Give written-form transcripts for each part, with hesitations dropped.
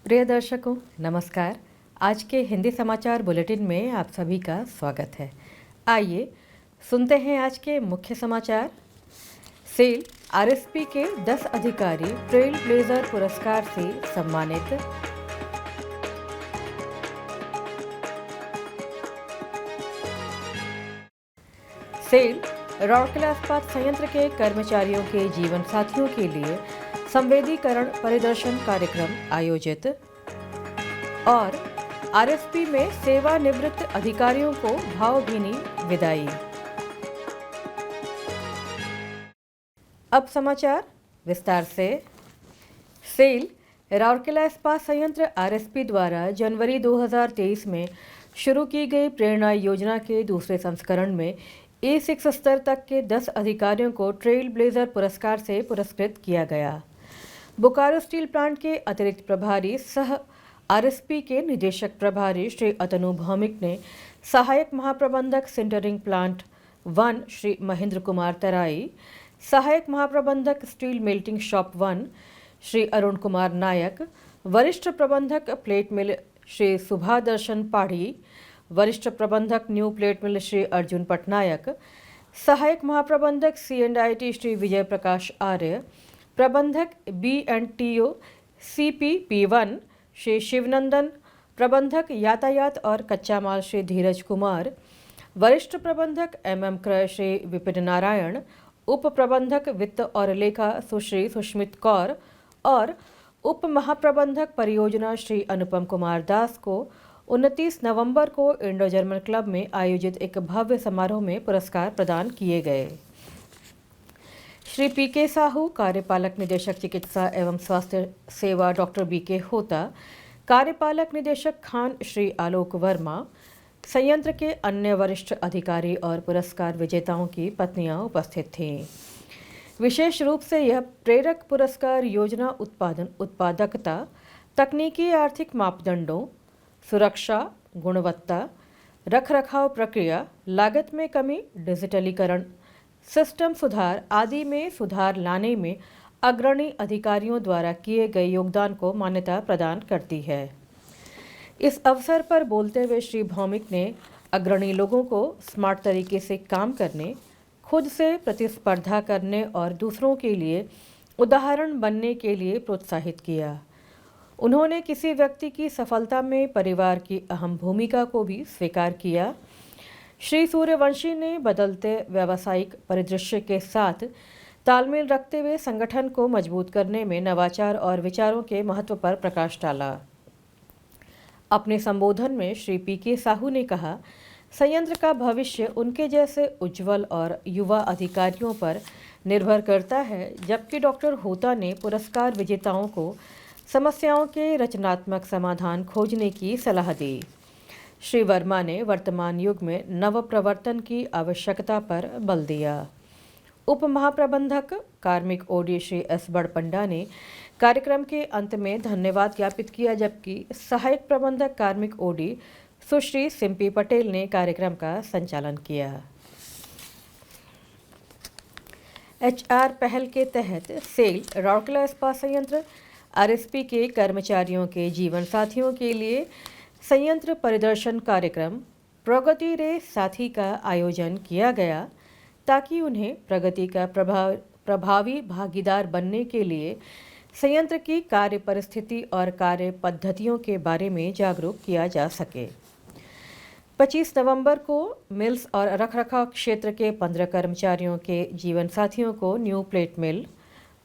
प्रिय दर्शकों, नमस्कार। आज के हिंदी समाचार बुलेटिन में आप सभी का स्वागत है। आइए सुनते हैं आज के मुख्य समाचार। सेल आरएसपी के 10 अधिकारी ट्रेल ब्लेजर पुरस्कार से सम्मानित। सेल राउरकेला इस्पात संयंत्र के कर्मचारियों के जीवन साथियों के लिए संवेदीकरण परिदर्शन कार्यक्रम आयोजित। और आरएसपी में सेवानिवृत्त अधिकारियों को भावभीनी विदाई। अब समाचार विस्तार से। सेल राउरकेला इस्पात संयंत्र आरएसपी द्वारा जनवरी 2023 में शुरू की गई प्रेरणा योजना के दूसरे संस्करण में A6 स्तर तक के 10 अधिकारियों को ट्रेल ब्लेजर पुरस्कार से पुरस्कृत किया गया। बोकारो स्टील प्लांट के अतिरिक्त प्रभारी सह आरएसपी के निदेशक प्रभारी श्री अतनु भौमिक ने सहायक महाप्रबंधक सिंटरिंग प्लांट 1 श्री महेंद्र कुमार तराई, सहायक महाप्रबंधक steel melting shop 1 Shri Arun Kumar Nayak, वरिष्ठ प्रबंधक प्लेट मिल श्री सुभा दर्शन पाढ़ी, वरिष्ठ प्रबंधक new plate mill Shri Arjun Patnaik, सहायक महाप्रबंधक C&IT श्री विजय प्रकाश आर्य, प्रबंधक B&TO CP-P1 श्री शिवनंदन, प्रबंधक यातायात और कच्चा माल श्री धीरज कुमार, वरिष्ठ प्रबंधक MM क्रय श्री विपिन नारायण, उप प्रबंधक वित्त और लेखा सुश्री सुष्मित कौर और उप महाप्रबंधक परियोजना श्री अनुपम कुमार दास को 29 नवंबर को इंडो जर्मन क्लब में आयोजित एक भव्य समारोह में पुरस्कार प्रदान किए गए। श्री PK साहू, कार्यपालक निदेशक चिकित्सा एवं स्वास्थ्य सेवा डॉक्टर BK होता, कार्यपालक निदेशक खान श्री आलोक वर्मा, संयंत्र के अन्य वरिष्ठ अधिकारी और पुरस्कार विजेताओं की पत्नियां उपस्थित थीं। विशेष रूप से यह प्रेरक पुरस्कार योजना उत्पादकता, तकनीकी आर्थिक मापदंडों, सुरक्षा, गुणवत्ता, रखरखाव प्रक्रिया, लागत में कमी, डिजिटलीकरण, सिस्टम सुधार आदि में सुधार लाने में अग्रणी अधिकारियों द्वारा किए गए योगदान को मान्यता प्रदान करती है। इस अवसर पर बोलते हुए श्री भौमिक ने अग्रणी लोगों को स्मार्ट तरीके से काम करने, खुद से प्रतिस्पर्धा करने और दूसरों के लिए उदाहरण बनने के लिए प्रोत्साहित किया। उन्होंने किसी व्यक्ति की सफलता में परिवार की अहम भूमिका को भी स्वीकार किया। श्री सूर्यवंशी ने बदलते व्यावसायिक परिदृश्य के साथ तालमेल रखते हुए संगठन को मजबूत करने में नवाचार और विचारों के महत्व पर प्रकाश डाला। अपने संबोधन में श्री PK साहू ने कहा, संयंत्र का भविष्य उनके जैसे उज्जवल और युवा अधिकारियों पर निर्भर करता है, जबकि डॉक्टर होता ने पुरस्कार विजेताओं को समस्याओं के रचनात्मक समाधान खोजने की सलाह दी। श्री वर्मा ने वर्तमान युग में नव प्रवर्तन की आवश्यकता पर बल दिया। उप महाप्रबंधक कार्मिक OD श्री S बड़पंडा ने कार्यक्रम के अंत में धन्यवाद ज्ञापित किया, जबकि सहायक प्रबंधक कार्मिक OD सुश्री सिम्पी पटेल ने कार्यक्रम का संचालन किया। HR पहल के तहत सेल राउरकेला इस्पात संयंत्र आरएसपी के कर्मचारियों के जीवन साथियों के लिए संयंत्र परिदर्शन कार्यक्रम प्रगति रे साथी का आयोजन किया गया, ताकि उन्हें प्रगति का प्रभावी भागीदार बनने के लिए संयंत्र की कार्य परिस्थिति और कार्य पद्धतियों के बारे में जागरूक किया जा सके। 25 नवंबर को मिल्स और रखरखाव क्षेत्र के 15 कर्मचारियों के जीवन साथियों को new plate mill,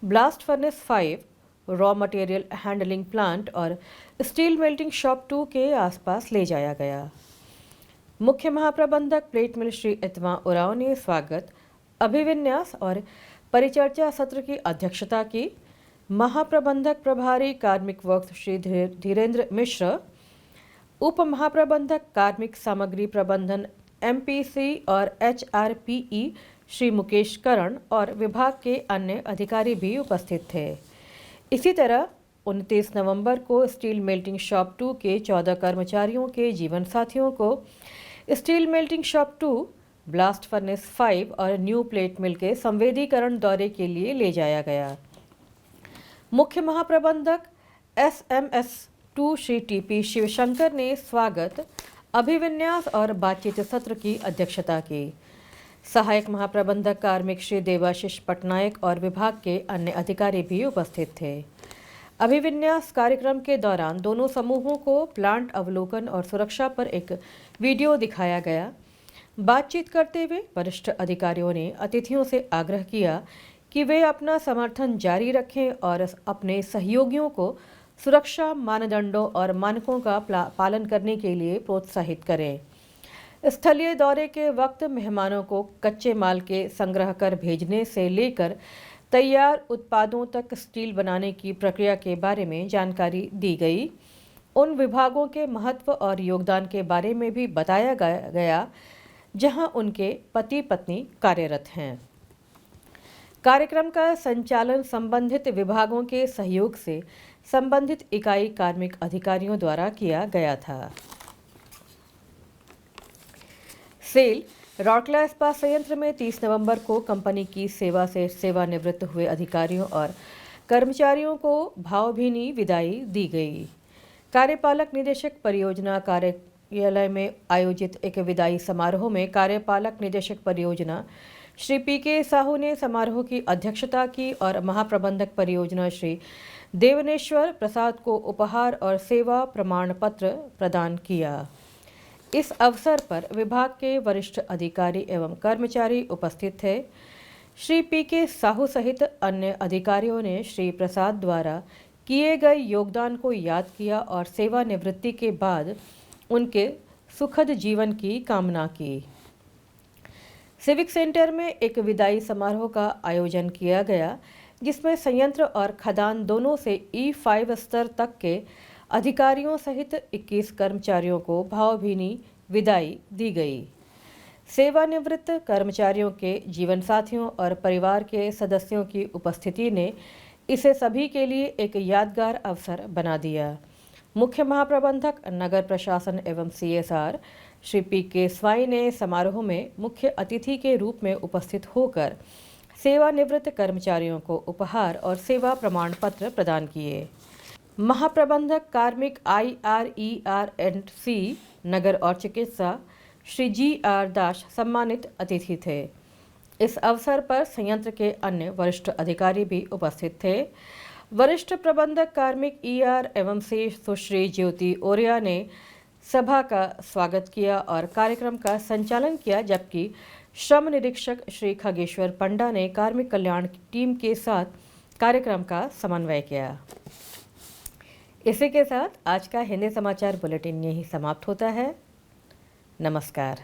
blast furnace 5, raw material handling plant और स्टील मेल्टिंग शॉप 2 के आसपास ले जाया गया। मुख्य महाप्रबंधक प्लेट मिल श्री इतमा उराव ने स्वागत, अभिविन्यास और परिचर्चा सत्र की अध्यक्षता की। महाप्रबंधक प्रभारी कार्मिक वर्क्स श्री धीरेन्द्र मिश्र, उप महाप्रबंधक कार्मिक सामग्री प्रबंधन MPC और HRPE श्री मुकेश करण और विभाग के अन्य अधिकारी भी उपस्थित थे। इसी तरह 29 नवंबर को स्टील मेल्टिंग शॉप 2 के 14 कर्मचारियों के जीवन साथियों को steel melting shop 2, blast furnace 5 और न्यू प्लेट मिल के संवेदीकरण दौरे के लिए ले जाया गया। मुख्य महाप्रबंधक SMS 2 श्री टीपी शिवशंकर ने स्वागत, अभिविन्यास और बातचीत सत्र की अध्यक्षता की। सहायक महाप्रबंधक कार्मिक श्री देवाशीष पटनायक और विभाग के अन्य अधिकारी भी उपस्थित थे। अभिविन्यास कार्यक्रम के दौरान दोनों समूहों को प्लांट अवलोकन और सुरक्षा पर एक वीडियो दिखाया गया। बातचीत करते हुए वरिष्ठ अधिकारियों ने अतिथियों से आग्रह किया कि वे अपना समर्थन जारी रखें और अपने सहयोगियों को सुरक्षा मानदंडों और मानकों का पालन करने के लिए प्रोत्साहित करें। स्थलीय दौरे के वक्त मेहमानों को कच्चे माल के संग्रह कर भेजने से लेकर तैयार उत्पादों तक स्टील बनाने की प्रक्रिया के बारे में जानकारी दी गई। उन विभागों के महत्व और योगदान के बारे में भी बताया गया जहां उनके पति पत्नी कार्यरत हैं। कार्यक्रम का संचालन संबंधित विभागों के सहयोग से संबंधित इकाई कार्मिक अधिकारियों द्वारा किया गया था। सेल राउरकेला इस्पात संयंत्र में 30 नवंबर को कंपनी की सेवा से सेवानिवृत्त हुए अधिकारियों और कर्मचारियों को भावभीनी विदाई दी गई। कार्यपालक निदेशक परियोजना कार्यालय में आयोजित एक विदाई समारोह में कार्यपालक निदेशक परियोजना श्री पीके साहू ने समारोह की अध्यक्षता की और महाप्रबंधक परियोजना श्री देवनेश्वर प्रसाद को उपहार और सेवा प्रमाण पत्र प्रदान किया। इस अवसर पर विभाग के वरिष्ठ अधिकारी एवं कर्मचारी उपस्थित थे। श्री पीके साहू सहित अन्य अधिकारियों ने श्री प्रसाद द्वारा किए गए योगदान को याद किया और सेवानिवृत्ति के बाद उनके सुखद जीवन की कामना की। सिविक सेंटर में एक विदाई समारोह का आयोजन किया गया, जिसमें संयंत्र और खदान दोनों से E5 स्तर तक के अधिकारियों सहित 21 कर्मचारियों को भावभीनी विदाई दी गई। सेवानिवृत्त कर्मचारियों के जीवन साथियों और परिवार के सदस्यों की उपस्थिति ने इसे सभी के लिए एक यादगार अवसर बना दिया। मुख्य महाप्रबंधक नगर प्रशासन एवं CSR श्री पीके स्वाई ने समारोह में मुख्य अतिथि के रूप में उपस्थित होकर सेवानिवृत्त कर्मचारियों को उपहार और सेवा प्रमाण पत्र प्रदान किए। महाप्रबंधक कार्मिक IRER&C नगर और चिकित्सा श्री GR दास सम्मानित अतिथि थे। इस अवसर पर संयंत्र के अन्य वरिष्ठ अधिकारी भी उपस्थित थे। वरिष्ठ प्रबंधक कार्मिक ER एवं C सुश्री ज्योति ओरिया ने सभा का स्वागत किया और कार्यक्रम का संचालन किया, जबकि श्रम निरीक्षक श्री खगेश्वर पंडा ने कार्मिक कल्याण टीम के साथ कार्यक्रम का समन्वय किया। इसी के साथ आज का हिंदी समाचार बुलेटिन यहीं समाप्त होता है। नमस्कार।